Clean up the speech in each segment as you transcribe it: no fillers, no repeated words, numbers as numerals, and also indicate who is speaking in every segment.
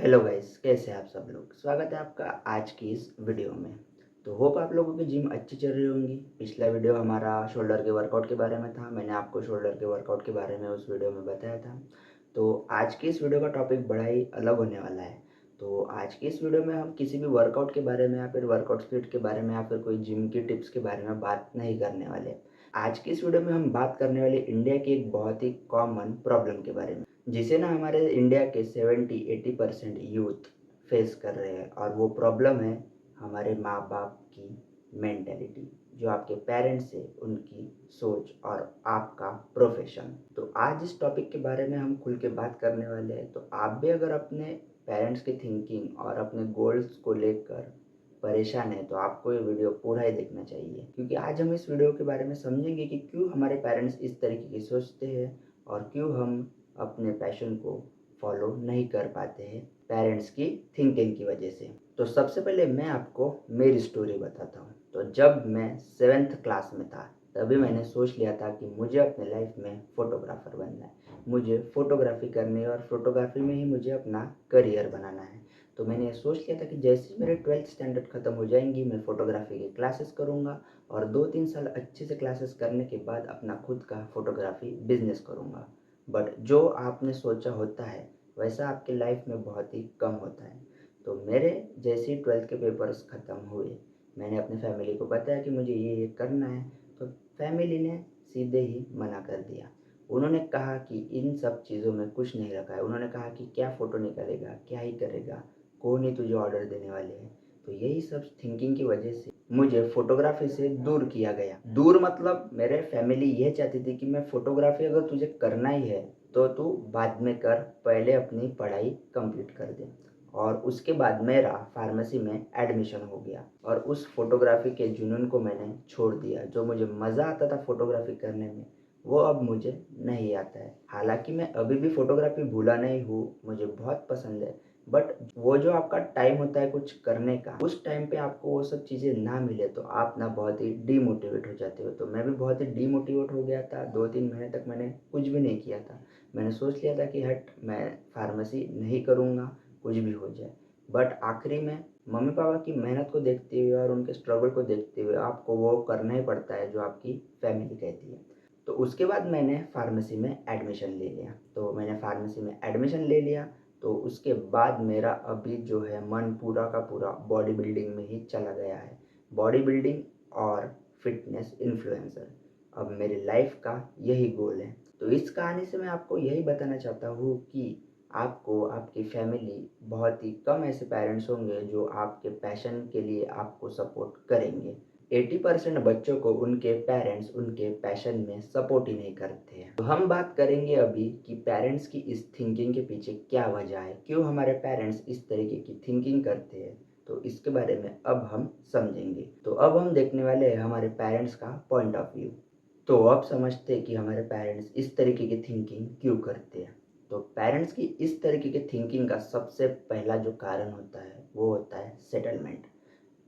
Speaker 1: Hello guys, कैसे हैं आप सब लोग। स्वागत है आपका आज की इस वीडियो में। तो होप आप लोगों की जिम अच्छी चल रही होंगी। पिछला वीडियो हमारा शोल्डर के वर्कआउट के बारे में था। मैंने आपको शोल्डर के वर्कआउट के बारे में उस वीडियो में बताया था। तो आज की इस वीडियो का टॉपिक बड़ा ही अलग होने वाला है। तो आज की इस वीडियो में हम किसी भी वर्कआउट के बारे में या फिर वर्कआउट स्पीड के बारे में या फिर कोई जिम की टिप्स के बारे में बात नहीं करने वाले। आज की इस वीडियो में हम बात करने वाले इंडिया की एक बहुत ही कॉमन प्रॉब्लम के बारे में, जिसे ना हमारे इंडिया के 70-80% यूथ फेस कर रहे हैं। और वो प्रॉब्लम है हमारे माँ बाप की मेंटेलिटी, जो आपके पेरेंट्स है उनकी सोच और आपका प्रोफेशन। तो आज इस टॉपिक के बारे में हम खुल के बात करने वाले हैं। तो आप भी अगर अपने पेरेंट्स की थिंकिंग और अपने गोल्स को लेकर परेशान है तो आपको ये वीडियो पूरा ही देखना चाहिए, क्योंकि आज हम इस वीडियो के बारे में समझेंगे कि क्यों हमारे पेरेंट्स इस तरीके की सोचते हैं और क्यों हम अपने पैशन को फॉलो नहीं कर पाते हैं पेरेंट्स की थिंकिंग की वजह से। तो सबसे पहले मैं आपको मेरी स्टोरी बताता हूँ। तो जब मैं 7th क्लास में था तभी मैंने सोच लिया था कि मुझे अपने लाइफ में फ़ोटोग्राफ़र बनना है। मुझे फ़ोटोग्राफी करनी है और फोटोग्राफी में ही मुझे अपना करियर बनाना है। तो मैंने सोच लिया था कि जैसे ही मेरे 12th स्टैंडर्ड ख़त्म हो जाएंगी मैं फ़ोटोग्राफी की क्लासेस करूँगा और 2-3 साल अच्छे से क्लासेस करने के बाद अपना खुद का फ़ोटोग्राफी बिजनेस करूँगा। बट जो आपने सोचा होता है वैसा आपकी लाइफ में बहुत ही कम होता है। तो मेरे जैसे ही 12th के पेपर्स ख़त्म हुए, मैंने अपनी फैमिली को बताया कि मुझे ये करना है। तो फैमिली ने सीधे ही मना कर दिया। उन्होंने कहा कि इन सब चीज़ों में कुछ नहीं रखा है। उन्होंने कहा कि क्या फ़ोटो निकालेगा, क्या ही करेगा, कौन ही तुझे ऑर्डर देने वाले हैं। तो यही सब थिंकिंग की वजह से मुझे फ़ोटोग्राफी से दूर किया गया। दूर मतलब मेरे फैमिली ये चाहती थी कि मैं फ़ोटोग्राफी अगर तुझे करना ही है तो तू बाद में कर, पहले अपनी पढ़ाई कंप्लीट कर दे। और उसके बाद मेरा फार्मेसी में एडमिशन हो गया और उस फ़ोटोग्राफी के जुनून को मैंने छोड़ दिया। जो मुझे मज़ा आता था फ़ोटोग्राफी करने में वो अब मुझे नहीं आता है। हालाँकि मैं अभी भी फ़ोटोग्राफ़ी भूला नहीं हूँ, मुझे बहुत पसंद है। बट वो जो आपका टाइम होता है कुछ करने का, उस टाइम पे आपको वो सब चीज़ें ना मिले तो आप ना बहुत ही डीमोटिवेट हो जाते हो। तो मैं भी बहुत ही डीमोटिवेट हो गया था। 2-3 महीने तक मैंने कुछ भी नहीं किया था। मैंने सोच लिया था कि हट, मैं फार्मेसी नहीं करूँगा, कुछ भी हो जाए। बट आखिरी में मम्मी-पापा की मेहनत को देखते हुए और उनके स्ट्रगल को देखते हुए आपको वो करना ही पड़ता है जो आपकी फैमिली कहती है। तो उसके बाद मैंने फार्मेसी में एडमिशन ले लिया। तो मैंने फार्मेसी में एडमिशन ले लिया। तो उसके बाद मेरा अभी जो है मन पूरा का पूरा बॉडी बिल्डिंग में ही चला गया है। बॉडी बिल्डिंग और फिटनेस इन्फ्लुएंसर अब मेरी लाइफ का यही गोल है। तो इस कहानी से मैं आपको यही बताना चाहता हूँ कि आपको आपकी फैमिली, बहुत ही कम ऐसे पेरेंट्स होंगे जो आपके पैशन के लिए आपको सपोर्ट करेंगे। 80% बच्चों को उनके पेरेंट्स उनके पैशन में सपोर्ट ही नहीं करते हैं। तो हम बात करेंगे अभी कि पेरेंट्स की इस थिंकिंग के पीछे क्या वजह है, क्यों हमारे पेरेंट्स इस तरीके की थिंकिंग करते हैं। तो इसके बारे में अब हम समझेंगे। तो अब हम देखने वाले हैं हमारे पेरेंट्स का पॉइंट ऑफ व्यू। तो अब समझते हैं कि हमारे पेरेंट्स इस तरीके की थिंकिंग क्यों करते हैं। तो पेरेंट्स की इस तरीके की थिंकिंग का सबसे पहला जो कारण होता है वो होता है सेटलमेंट।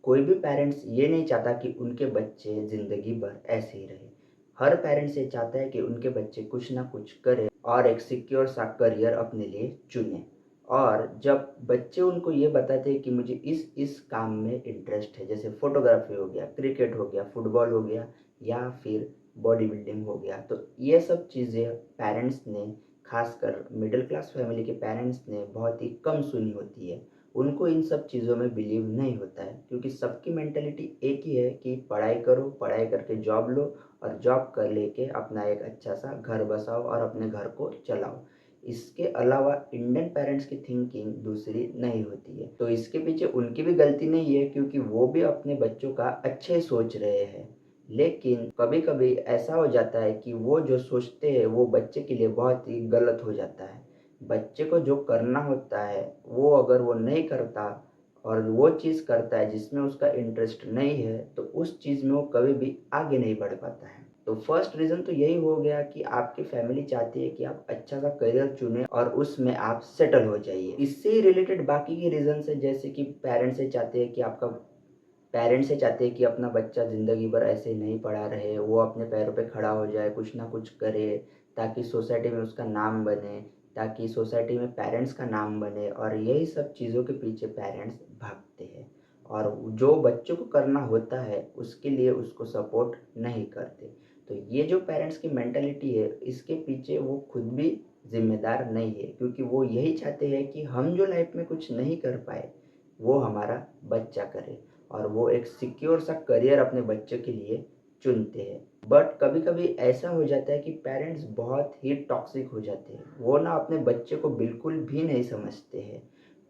Speaker 1: कोई भी पेरेंट्स ये नहीं चाहता कि उनके बच्चे ज़िंदगी भर ऐसे ही रहे। हर पेरेंट्स ये चाहता है कि उनके बच्चे कुछ ना कुछ करें और एक सिक्योर सा करियर अपने लिए चुनें। और जब बच्चे उनको ये बताते हैं कि मुझे इस काम में इंटरेस्ट है, जैसे फ़ोटोग्राफी हो गया, क्रिकेट हो गया, फुटबॉल हो गया या फिर बॉडी बिल्डिंग हो गया, तो ये सब चीज़ें पेरेंट्स ने, खासकर मिडिल क्लास फैमिली के पेरेंट्स ने बहुत ही कम सुनी होती है। उनको इन सब चीज़ों में बिलीव नहीं होता है, क्योंकि सबकी मेंटालिटी एक ही है कि पढ़ाई करो, पढ़ाई करके जॉब लो और जॉब कर लेके अपना एक अच्छा सा घर बसाओ और अपने घर को चलाओ। इसके अलावा इंडियन पेरेंट्स की थिंकिंग दूसरी नहीं होती है। तो इसके पीछे उनकी भी गलती नहीं है, क्योंकि वो भी अपने बच्चों का अच्छे सोच रहे हैं। लेकिन कभी कभी ऐसा हो जाता है कि वो जो सोचते हैं वो बच्चे के लिए बहुत ही गलत हो जाता है। बच्चे को जो करना होता है वो अगर वो नहीं करता और वो चीज़ करता है जिसमें उसका इंटरेस्ट नहीं है, तो उस चीज़ में वो कभी भी आगे नहीं बढ़ पाता है। तो फर्स्ट रीज़न तो यही हो गया कि आपकी फैमिली चाहती है कि आप अच्छा सा करियर चुनें और उसमें आप सेटल हो जाइए। इससे ही रिलेटेड बाकी के रीज़न्स है, जैसे कि पेरेंट्स ये चाहते हैं कि अपना बच्चा ज़िंदगी भर ऐसे नहीं पड़ा रहे, वो अपने पैरों पे खड़ा हो जाए, कुछ ना कुछ करे ताकि सोसाइटी में उसका नाम बने, ताकि सोसाइटी में पेरेंट्स का नाम बने, और यही सब चीज़ों के पीछे पेरेंट्स भागते हैं और जो बच्चों को करना होता है उसके लिए उसको सपोर्ट नहीं करते। तो ये जो पेरेंट्स की मेंटालिटी है इसके पीछे वो खुद भी ज़िम्मेदार नहीं है, क्योंकि वो यही चाहते हैं कि हम जो लाइफ में कुछ नहीं कर पाए वो हमारा बच्चा करे, और वो एक सिक्योर सा करियर अपने बच्चे के लिए चुनते हैं। बट कभी-कभी ऐसा हो जाता है कि पेरेंट्स बहुत ही टॉक्सिक हो जाते हैं। वो ना अपने बच्चे को बिल्कुल भी नहीं समझते हैं।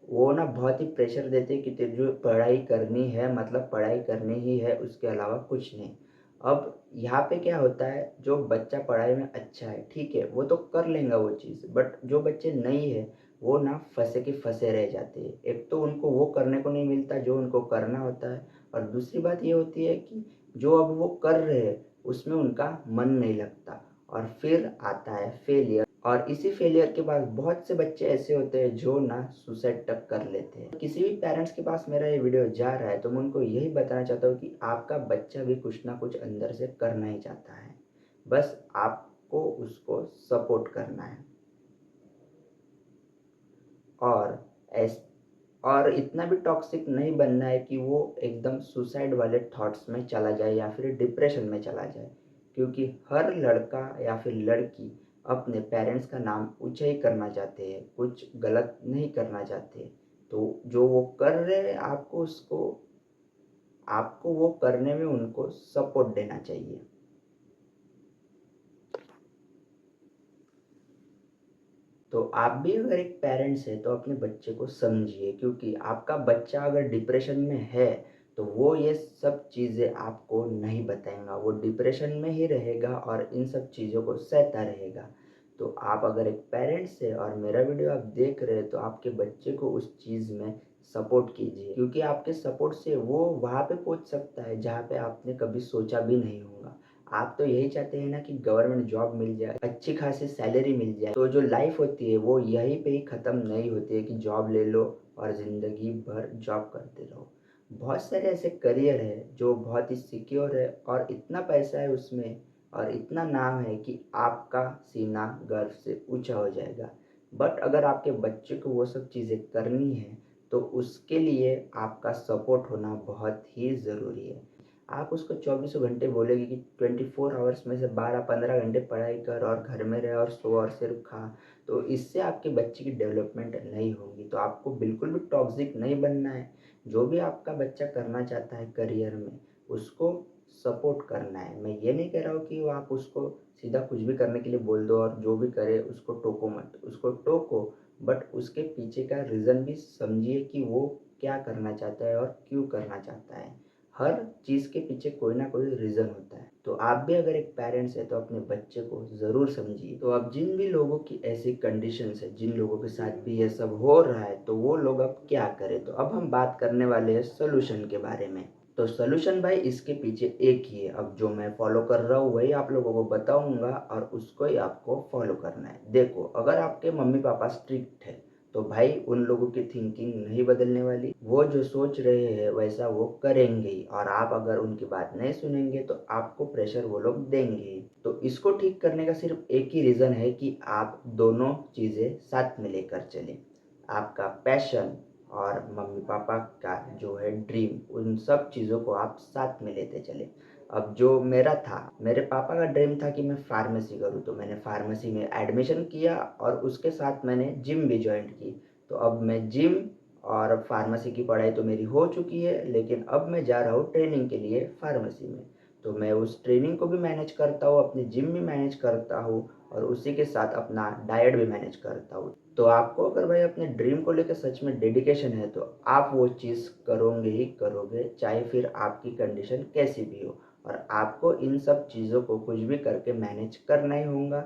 Speaker 1: वो ना बहुत ही प्रेशर देते हैं कि तेरे जो पढ़ाई करनी है मतलब पढ़ाई करनी ही है, उसके अलावा कुछ नहीं। अब यहाँ पे क्या होता है, जो बच्चा पढ़ाई में अच्छा है ठीक है, वो तो कर लेगा वो चीज़, बट जो बच्चे नहीं है वो ना फँसे के फँसे रह जाते हैं। एक तो उनको वो करने को नहीं मिलता जो उनको करना होता है, और दूसरी बात ये होती है कि जो अब वो कर रहे हैं उसमें उनका मन नहीं लगता, और फिर आता है फेलियर। और इसी फेलियर के बाद बहुत से बच्चे ऐसे होते हैं जो ना सुसाइड तक कर लेते हैं। किसी भी पेरेंट्स के पास मेरा ये वीडियो जा रहा है तो मैं उनको यही बताना चाहता हूँ कि आपका बच्चा भी कुछ ना कुछ अंदर से करना ही चाहता है, बस आपको उसको सपोर्ट करना है। और ऐस और इतना भी टॉक्सिक नहीं बनना है कि वो एकदम सुसाइड वाले थॉट्स में चला जाए या फिर डिप्रेशन में चला जाए, क्योंकि हर लड़का या फिर लड़की अपने पेरेंट्स का नाम ऊंचा ही करना चाहते हैं, कुछ गलत नहीं करना चाहते। तो जो वो कर रहे हैं आपको वो करने में उनको सपोर्ट देना चाहिए। तो आप भी अगर एक पेरेंट्स हैं तो अपने बच्चे को समझिए, क्योंकि आपका बच्चा अगर डिप्रेशन में है तो वो ये सब चीज़ें आपको नहीं बताएगा, वो डिप्रेशन में ही रहेगा और इन सब चीज़ों को सहता रहेगा। तो आप अगर एक पेरेंट्स है और मेरा वीडियो आप देख रहे हैं तो आपके बच्चे को उस चीज़ में सपोर्ट कीजिए, क्योंकि आपके सपोर्ट से वो वहाँ पे पहुँच सकता है जहाँ पे आपने कभी सोचा भी नहीं होगा। आप तो यही चाहते हैं ना कि गवर्नमेंट जॉब मिल जाए, अच्छी खासी सैलरी मिल जाए। तो जो लाइफ होती है वो यहीं पे ही ख़त्म नहीं होती है कि जॉब ले लो और ज़िंदगी भर जॉब करते रहो। बहुत सारे ऐसे करियर है जो बहुत ही सिक्योर है और इतना पैसा है उसमें और इतना नाम है कि आपका सीना गर्व से ऊंचा हो जाएगा। बट अगर आपके बच्चे को वो सब चीज़ें करनी है तो उसके लिए आपका सपोर्ट होना बहुत ही ज़रूरी है। आप उसको चौबीसों घंटे बोलेंगे कि 24 आवर्स में से 12-15 घंटे पढ़ाई कर और घर में रह और सो और सिर्फ खा, तो इससे आपके बच्चे की डेवलपमेंट नहीं होगी। तो आपको बिल्कुल भी टॉक्सिक नहीं बनना है। जो भी आपका बच्चा करना चाहता है करियर में उसको सपोर्ट करना है। मैं ये नहीं कह रहा हूँ कि वो आप उसको सीधा कुछ भी करने के लिए बोल दो और जो भी करे उसको टोको मत, उसको टोको, बट उसके पीछे का रीज़न भी समझिए कि वो क्या करना चाहता है और क्यों करना चाहता है। हर चीज़ के पीछे कोई ना कोई रीज़न होता है। तो आप भी अगर एक पेरेंट्स है तो अपने बच्चे को ज़रूर समझिए। तो अब जिन भी लोगों की ऐसी कंडीशंस है, जिन लोगों के साथ भी ये सब हो रहा है, तो वो लोग अब क्या करें। तो अब हम बात करने वाले हैं सोल्यूशन के बारे में। तो सोल्यूशन भाई इसके पीछे एक ही है। अब जो मैं फॉलो कर रहा हूँ वही आप लोगों को बताऊंगा और उसको ही आपको फॉलो करना है। देखो, अगर आपके मम्मी पापा स्ट्रिक्ट है तो भाई उन लोगों की थिंकिंग नहीं बदलने वाली। वो जो सोच रहे हैं वैसा वो करेंगे ही, और आप अगर उनकी बात नहीं सुनेंगे तो आपको प्रेशर वो लोग देंगे ही। तो इसको ठीक करने का सिर्फ एक ही रीज़न है कि आप दोनों चीज़ें साथ में लेकर चलें। आपका पैशन और मम्मी पापा का जो है ड्रीम, उन सब चीज़ों को आप साथ में लेते चले। अब जो मेरा था, मेरे पापा का ड्रीम था कि मैं फार्मेसी करूँ, तो मैंने फार्मेसी में एडमिशन किया और उसके साथ मैंने जिम भी जॉइन की। तो अब मैं जिम और फार्मेसी की पढ़ाई तो मेरी हो चुकी है, लेकिन अब मैं जा रहा हूँ ट्रेनिंग के लिए फार्मेसी में। तो मैं उस ट्रेनिंग को भी मैनेज करता हूँ, अपनी जिम भी मैनेज करता हूँ और उसी के साथ अपना डाइट भी मैनेज करता हूँ। तो आपको अगर भाई अपने ड्रीम को लेकर सच में डेडिकेशन है तो आप वो चीज़ करोगे ही करोगे, चाहे फिर आपकी कंडीशन कैसी भी हो। और आपको इन सब चीज़ों को कुछ भी करके मैनेज करना ही होगा,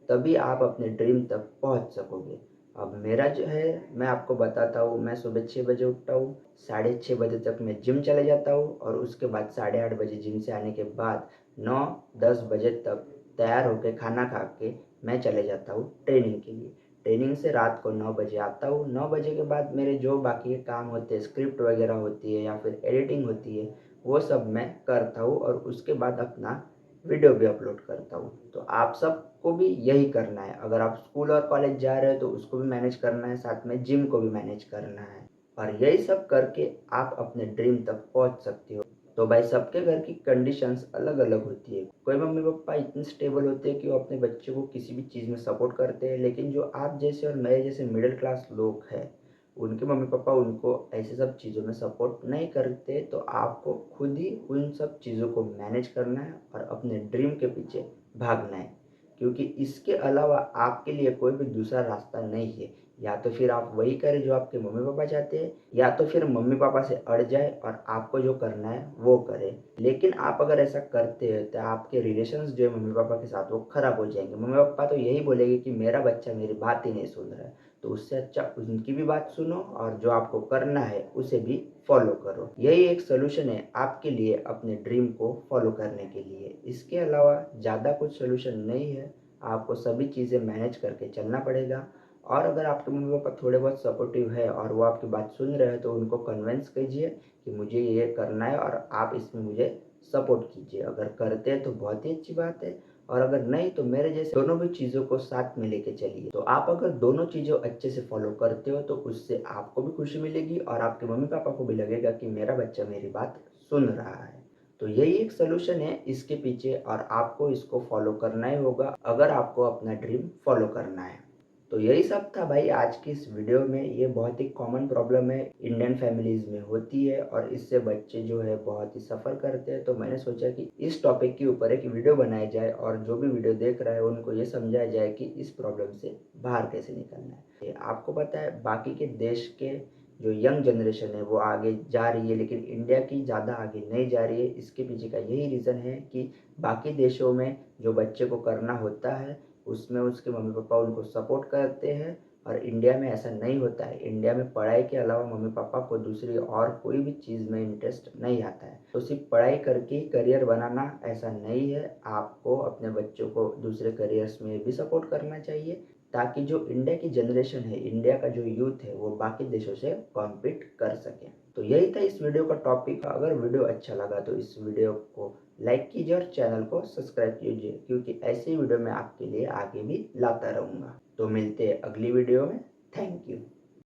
Speaker 1: तभी आप अपने ड्रीम तक पहुंच सकोगे। अब मेरा जो है मैं आपको बताता हूँ, मैं सुबह 6 बजे उठता हूँ, 6:30 बजे तक मैं जिम चले जाता हूँ और उसके बाद 8:30 बजे जिम से आने के बाद 9-10 बजे तक तैयार होकर खाना खा के मैं चले जाता हूँ ट्रेनिंग के लिए। ट्रेनिंग से रात को 9 बजे आता हूँ। 9 बजे के बाद मेरे जो बाकी के काम होते हैं, स्क्रिप्ट वगैरह होती है या फिर एडिटिंग होती है, वो सब मैं करता हूँ और उसके बाद अपना वीडियो भी अपलोड करता हूँ। तो आप सबको भी यही करना है। अगर आप स्कूल और कॉलेज जा रहे हो तो उसको भी मैनेज करना है, साथ में जिम को भी मैनेज करना है, और यही सब करके आप अपने ड्रीम तक पहुँच सकते हो। तो भाई सबके घर की कंडीशंस अलग-अलग होती है। कोई मम्मी-पापा इतने स्टेबल होते हैं कि वो अपने बच्चे को किसी भी चीज़ में सपोर्ट करते हैं, लेकिन जो आप जैसे और मेरे जैसे मिडिल क्लास लोग हैं, उनके मम्मी-पापा उनको ऐसे सब चीज़ों में सपोर्ट नहीं करते। तो आपको खुद ही उन सब चीज़ों को मैनेज करना है और अपने ड्रीम के पीछे भागना है, क्योंकि इसके अलावा आपके लिए कोई भी दूसरा रास्ता नहीं है। या तो फिर आप वही करें जो आपके मम्मी-पापा चाहते हैं, या तो फिर मम्मी-पापा से अड़ जाए और आपको जो करना है वो करें। लेकिन आप अगर ऐसा करते हैं तो आपके रिलेशंस जो है मम्मी-पापा के साथ वो खराब हो जाएँगे। मम्मी-पापा तो यही बोलेंगे कि मेरा बच्चा मेरी बात ही नहीं सुन रहा है। तो उससे अच्छा उनकी भी बात सुनो और जो आपको करना है उसे भी फॉलो करो। यही एक सॉल्यूशन है आपके लिए अपने ड्रीम को फॉलो करने के लिए। इसके अलावा ज़्यादा कुछ सॉल्यूशन नहीं है। आपको सभी चीज़ें मैनेज करके चलना पड़ेगा, और अगर आपके मम्मी-पापा थोड़े बहुत सपोर्टिव है और वो आपकी बात सुन रहे हैं तो उनको कन्विंस कीजिए कि मुझे ये करना है और आप इसमें मुझे सपोर्ट कीजिए। अगर करते हैं तो बहुत ही अच्छी बात है, और अगर नहीं तो मेरे जैसे दोनों भी चीज़ों को साथ में लेके चलिए। तो आप अगर दोनों चीज़ें अच्छे से फॉलो करते हो तो उससे आपको भी खुशी मिलेगी और आपके मम्मी-पापा को भी लगेगा कि मेरा बच्चा मेरी बात सुन रहा है। तो यही एक सॉल्यूशन है इसके पीछे, और आपको इसको फॉलो करना ही होगा अगर आपको अपना ड्रीम फॉलो करना है। तो यही सब था भाई आज की इस वीडियो में। ये बहुत ही कॉमन प्रॉब्लम है, इंडियन फैमिलीज़ में होती है, और इससे बच्चे जो है बहुत ही सफ़र करते हैं। तो मैंने सोचा कि इस टॉपिक के ऊपर एक वीडियो बनाई जाए और जो भी वीडियो देख रहा है उनको ये समझाया जाए कि इस प्रॉब्लम से बाहर कैसे निकलना है। ये आपको पता है बाकी के देश के जो यंग जनरेशन है वो आगे जा रही है, लेकिन इंडिया की ज़्यादा आगे नहीं जा रही है। इसके पीछे का यही रीज़न है कि बाकी देशों में जो बच्चे को करना होता है उसमें उसके मम्मी-पापा उनको सपोर्ट करते हैं, और इंडिया में ऐसा नहीं होता है। इंडिया में पढ़ाई के अलावा मम्मी-पापा को दूसरी और कोई भी चीज़ में इंटरेस्ट नहीं आता है। तो सिर्फ़ पढ़ाई करके ही करियर बनाना ऐसा नहीं है। आपको अपने बच्चों को दूसरे करियर्स में भी सपोर्ट करना चाहिए, ताकि जो इंडिया की जनरेशन है, इंडिया का जो यूथ है, वो बाकी देशों से कॉम्पीट कर सके। तो यही था इस वीडियो का टॉपिक। अगर वीडियो अच्छा लगा तो इस वीडियो को लाइक कीजिए और चैनल को सब्सक्राइब कीजिए, क्योंकि ऐसी वीडियो मैं आपके लिए आगे भी लाता रहूँगा। तो मिलते हैं अगली वीडियो में। Thank you.